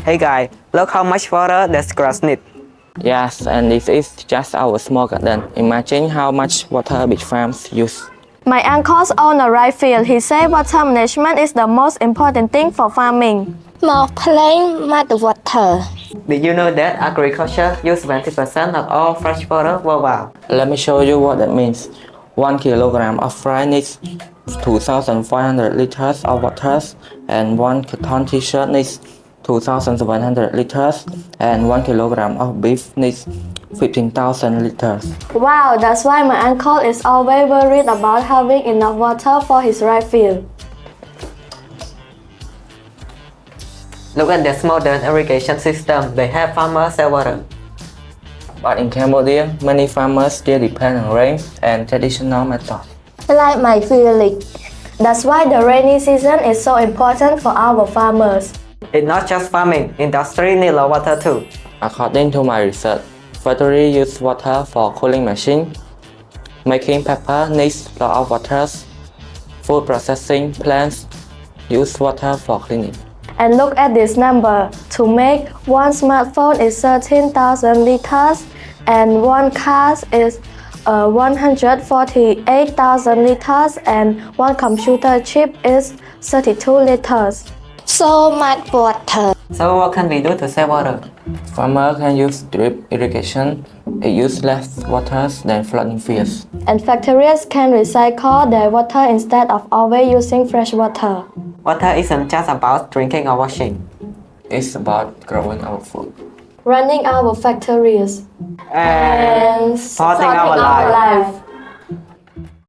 Hey guys, look how much water this grass needs. Yes, and this is just our small garden. Imagine how much water big farms use. My uncle's own a rice field. He said water management is the most important thing for farming. More plain mud water. Did you know that agriculture uses 20% of all fresh water worldwide? Let me show you what that means. 1 kilogram of rice needs 2,500 liters of water, and 1 ton t-shirt needs 2,700 liters, and 1 kilogram of beef needs 15,000 liters. Wow, that's why my uncle is always worried about having enough water for his rice field. Look at this modern irrigation system. They help farmers save water. But in Cambodia, many farmers still depend on rain and traditional methods. Like my field. That's why the rainy season is so important for our farmers. It's not just farming, industry needs water too. According to my research, factory use water for cooling machine. Making paper needs a lot of water. Food processing plants use water for cleaning. And look at this number. To make one smartphone is 13,000 liters and one car is 148,000 liters and one computer chip is 32 liters. So much water. So what can we do to save water? Farmers can use drip irrigation. It uses less water than flooding fields. And factories can recycle their water instead of always using fresh water. Water isn't just about drinking or washing. It's about growing our food. Running our factories And and supporting our life. life.